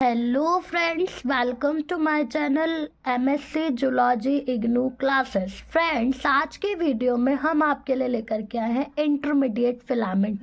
Hello friends, welcome to my channel MSc zoology IGNOU classes. Friends, आज के video में हम आपके लिए लेकर के आए हैं इंटरमीडिएट फिलामेंट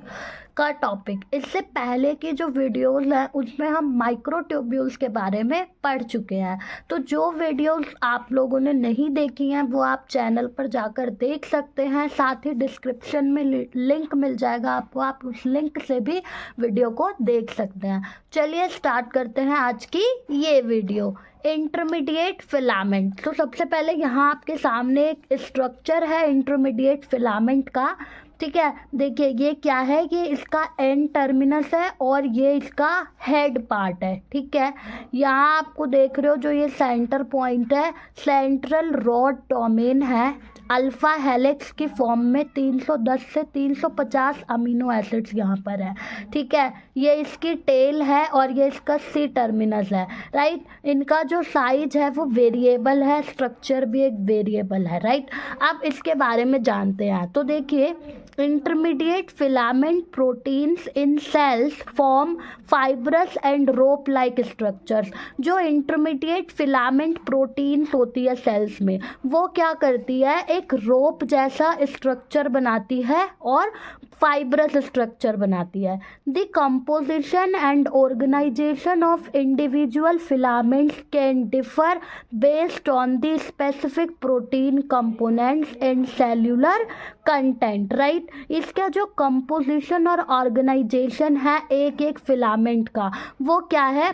का टॉपिक। इससे पहले की जो वीडियोस हैं उसमें हम माइक्रोट्यूब्यूल्स के बारे में पढ़ चुके हैं। तो जो वीडियोस आप लोगों ने नहीं देखी हैं वो आप चैनल पर जाकर देख सकते हैं। साथ ही डिस्क्रिप्शन में लिंक मिल जाएगा आपको, आप उस लिंक से भी वीडियो को देख सकते हैं। चलिए स्टार्ट करते हैं आज की ये वीडियो। Intermediate filament. तो सबसे पहले यहाँ आपके सामने एक स्ट्रक्चर है इंटरमीडिएट फिलामेंट का। ठीक है, देखिए ये क्या है, ये इसका एंड टर्मिनस है और ये इसका हेड पार्ट है। ठीक है, यहाँ आपको देख रहे हो जो ये सेंटर पॉइंट है, सेंट्रल रॉड डोमेन है। अल्फा हेलिक्स की फॉर्म में 310 से 350 अमीनो एसिड्स यहाँ पर है। ठीक है, ये इसकी टेल है और ये इसका सी टर्मिनस है। राइट, इनका जो साइज है वो वेरिएबल है, स्ट्रक्चर भी एक वेरिएबल है। राइट, अब इसके बारे में जानते हैं। तो देखिए, intermediate filament proteins in cells form fibrous and rope like structures. जो इंटरमीडिएट फिलामेंट प्रोटीन्स होती है सेल्स में, वो क्या करती है, एक रोप जैसा स्ट्रक्चर बनाती है और फाइब्रस स्ट्रक्चर बनाती है। The composition and organisation of individual filaments can differ based on the specific protein components and cellular content. Right, इसका जो कंपोजिशन और ऑर्गेनाइजेशन है एक एक फिलामेंट का, वो क्या है,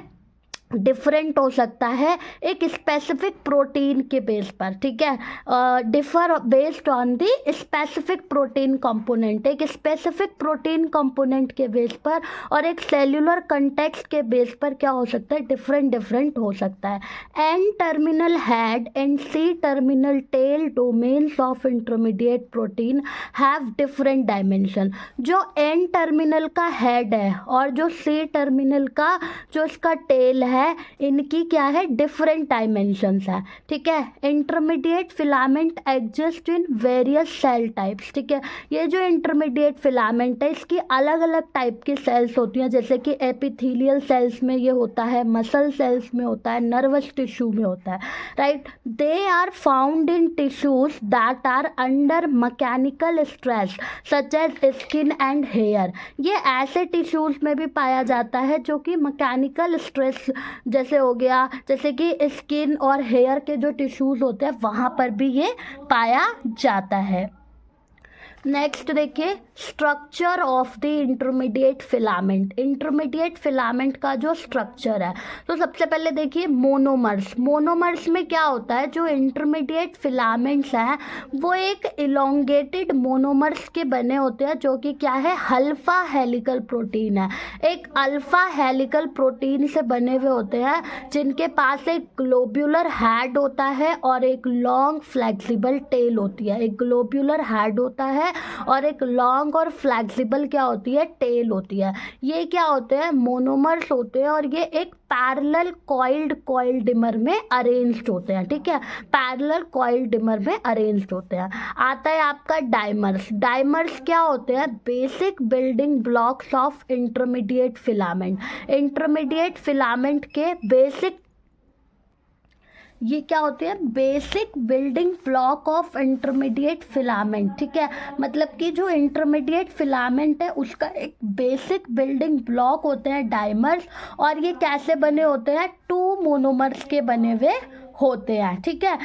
डिफरेंट हो सकता है एक स्पेसिफिक प्रोटीन के बेस पर। ठीक है, differ based on the specific protein component, एक स्पेसिफिक प्रोटीन कंपोनेंट के बेस पर और एक सेल्यूलर कंटेक्स्ट के बेस पर क्या हो सकता है, डिफरेंट हो सकता है। N terminal head and C terminal tail domains of intermediate protein have different dimension. जो एन टर्मिनल का हेड है और जो सी टर्मिनल का जो इसका टेल है, इनकी क्या है, डिफरेंट डायमेंशंस है। ठीक है, intermediate filament exist in various cell types. ठीक है, ये जो इंटरमीडिएट फिलामेंट है इसकी अलग अलग टाइप की सेल्स होती हैं, जैसे कि एपिथेलियल सेल्स में ये होता है, मसल सेल्स में होता है, नर्वस टिश्यू में होता है। Right, they are found in tissues that are under mechanical stress such as skin and hair. ये ऐसे टिश्यूज में भी पाया जाता है जो कि मैकेनिकल स्ट्रेस जैसे हो गया, जैसे कि स्किन और हेयर के जो टिश्यूज होते हैं वहाँ पर भी ये पाया जाता है। नेक्स्ट देखिए, structure of the intermediate filament. Intermediate filament का जो स्ट्रक्चर है, तो सबसे पहले देखिए मोनोमर्स। मोनोमर्स में क्या होता है, जो इंटरमीडिएट फिलामेंट्स हैं वो एक इलोंगेटेड मोनोमर्स के बने होते हैं, जो कि क्या है, अल्फा हेलिकल प्रोटीन है। एक अल्फा हेलिकल प्रोटीन से बने हुए होते हैं जिनके पास एक ग्लोब्यूलर हेड होता है और एक लॉन्ग फ्लेक्सिबल टेल होती है। एक ग्लोब्यूलर हेड होता है और एक लॉन्ग और फ्लेक्सिबल क्या होती है, टेल होती है। ये क्या होते हैं, मोनोमर्स होते हैं और ये एक पैरेलल कॉइल्ड डिमर में अरेंज्ड होते हैं। ठीक है, पैरेलल कॉइल्ड डिमर में अरेंज्ड होते हैं। आता है आपका डाइमर्स। डाइमर्स क्या होते हैं, basic building blocks of intermediate filament. Intermediate filament के बेसिक, ये क्या होते हैं, basic building block of intermediate filament. ठीक है, मतलब कि जो इंटरमीडिएट फिलामेंट है उसका एक बेसिक बिल्डिंग ब्लॉक होते हैं डाइमर्स, और ये कैसे बने होते हैं, 2 मोनोमर्स के बने हुए होते हैं। ठीक है,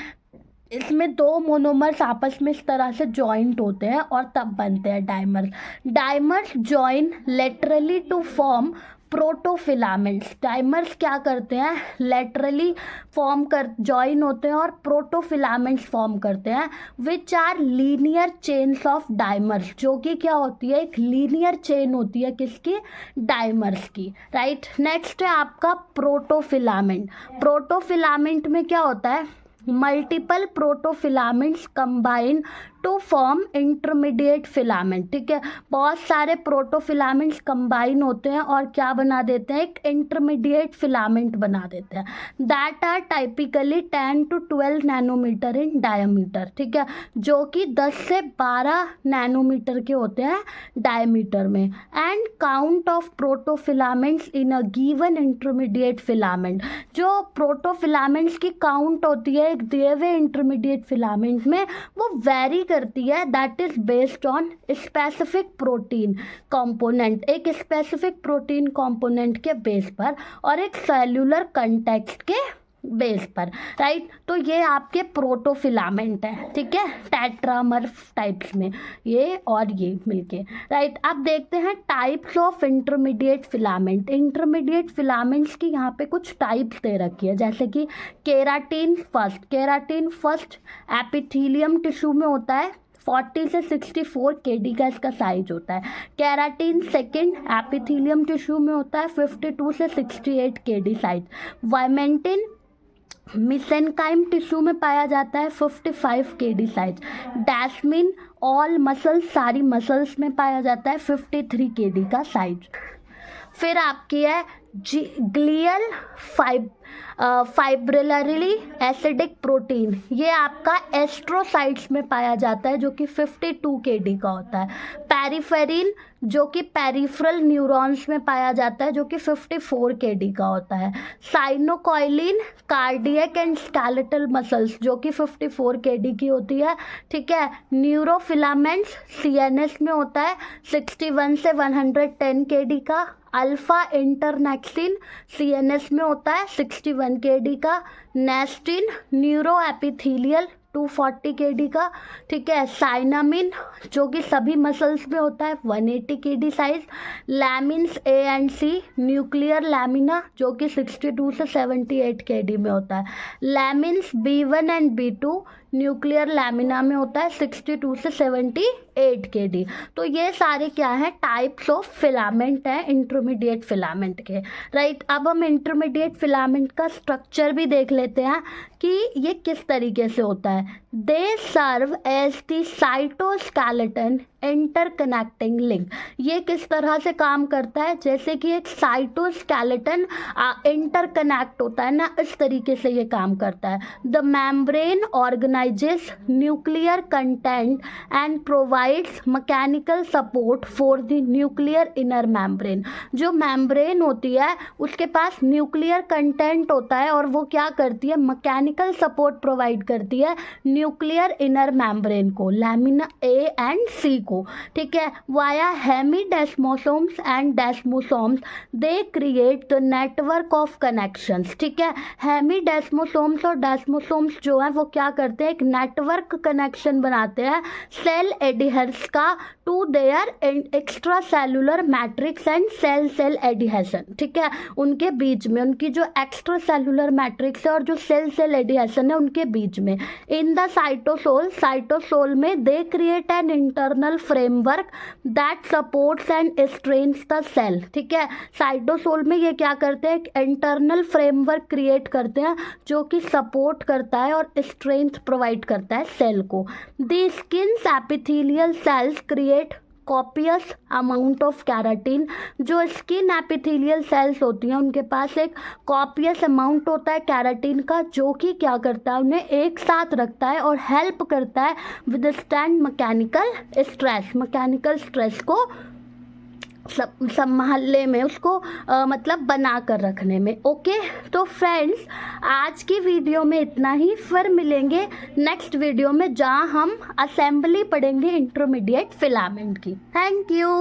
इसमें 2 मोनोमर्स आपस में इस तरह से जॉइंट होते हैं और तब बनते हैं dimers. Dimers join laterally to form protofilaments. Dimers क्या करते हैं, लेटरली फॉर्म कर जॉइन होते हैं और प्रोटोफिलामेंट्स फॉर्म करते हैं, which are linear chains of dimers, जो कि क्या होती है, एक लीनियर चेन होती है, किसकी, डाइमर्स की। राइट, नेक्स्ट है आपका प्रोटोफिलामेंट। प्रोटोफिलामेंट में क्या होता है, multiple protofilaments combine to form intermediate filament. ठीक है, बहुत सारे प्रोटोफिलामेंट्स कंबाइन होते हैं और क्या बना देते हैं, एक इंटरमीडिएट फिलामेंट बना देते हैं, that are typically 10 to 12 nanometre in diameter. ठीक है, जो कि 10 से 12 नैनोमीटर के होते हैं डायमीटर में। And count of protofilaments in a given intermediate filament, जो प्रोटोफिलामेंट्स की काउंट होती है एक दिए हुए इंटरमीडिएट फिलामेंट में, वो वेरी करती है, that is based on specific protein component, एक स्पेसिफिक प्रोटीन कंपोनेंट के बेस पर और एक सेल्यूलर कंटेक्स्ट के बेस पर। राइट, तो ये आपके प्रोटोफिलामेंट है। ठीक है, टेट्रामर्फ टाइप्स में ये और ये मिलके। राइट, अब देखते हैं types of intermediate filament. Intermediate filaments की यहाँ पे कुछ टाइप्स दे रखी है, जैसे कि केराटिन फर्स्ट एपिथेलियम टिश्यू में होता है, 40 से 64 kD का इसका साइज होता है। केराटिन सेकेंड एपिथेलियम टिश्यू में होता है, 52 से 68 kD साइज। वाइमेंटिन मिसेनकाइम टिश्यू में पाया जाता है, 55 kD साइज। डैस्मिन ऑल मसल्स, सारी मसल्स में पाया जाता है, 53 kD का साइज। फिर आपकी है ग्लियल फाइब्रिलरली एसिडिक प्रोटीन, ये आपका एस्ट्रोसाइट्स में पाया जाता है, जो कि 52 kD का होता है। पेरिफेरिन, जो कि पेरिफेरल न्यूरॉन्स में पाया जाता है, जो कि 54 kD का होता है। साइनोकॉइलिन कार्डियक एंड स्केलेटल मसल्स, जो कि 54 kD की होती है। ठीक है, न्यूरोफिलामेंट्स CNS में होता है, 61 से 110 kD का। अल्फा इंटरनेक्सिन CNS में होता है, 61 kD का। नेस्टिन न्यूरो एपिथेलियल 240 kD का। ठीक है, साइनामिन, जो कि सभी मसल्स में होता है, 180 kD size. Lamins A and C nuclear lamina, जो कि 62 से 78 kD में होता है। Lamins B1 and B2 nuclear lamina में होता है, 62 से 78 kD। तो ये सारे क्या है, टाइप्स ऑफ फिलामेंट है इंटरमीडिएट फिलामेंट के। राइट, अब हम इंटरमीडिएट फिलामेंट का स्ट्रक्चर भी देख लेते हैं कि ये किस तरीके से होता है। They serve as the cytoskeleton interconnecting link, ये किस तरह से काम करता है, जैसे कि एक साइटोस्केलेटन इंटरकनेक्ट होता है ना, इस तरीके से ये काम करता है। The membrane organises nuclear content and provides mechanical support for the nuclear inner membrane. जो मेम्ब्रेन होती है उसके पास न्यूक्लियर कंटेंट होता है और वो क्या करती है, मैकेनिकल सपोर्ट प्रोवाइड करती है न्यूक्लियर इनर मेम्ब्रेन को, लैमिना A एंड C को। ठीक है, via hemidesmosomes and desmosomes they create the network of connections. ठीक है, हेमीडेस्मोसोम्स और डेस्मोसोम्स जो है वो क्या करते हैं, एक नेटवर्क कनेक्शन बनाते हैं सेल एडिहर्स का to their extra cellular matrix and cell cell adhesion. ठीक है, उनके बीच में, उनकी जो एक्स्ट्रा सेलुलर मैट्रिक्स है और जो सेल सेल एडिहेशन है उनके बीच में। इन द साइटोसोल में they create an internal framework that supports and strengthens the cell. ठीक है, साइटोसोल में ये क्या करते हैं, एक इंटरनल फ्रेमवर्क क्रिएट करते हैं जो कि सपोर्ट करता है और स्ट्रेंथ प्रोवाइड करता है सेल को। The skins epithelial cells create copious amount of keratin, जो स्किन एपिथेलियल सेल्स होती हैं उनके पास एक कॉपियस अमाउंट होता है कैराटीन का, जो कि क्या करता है, उन्हें एक साथ रखता है और हेल्प करता है विदस्टैंड मैकेनिकल स्ट्रेस को संभालने में, उसको मतलब बना कर रखने में। ओके, तो फ्रेंड्स आज की वीडियो में इतना ही, फिर मिलेंगे नेक्स्ट वीडियो में जहाँ हम असेंबली पढ़ेंगे इंटरमीडिएट फिलामेंट की। Thank you.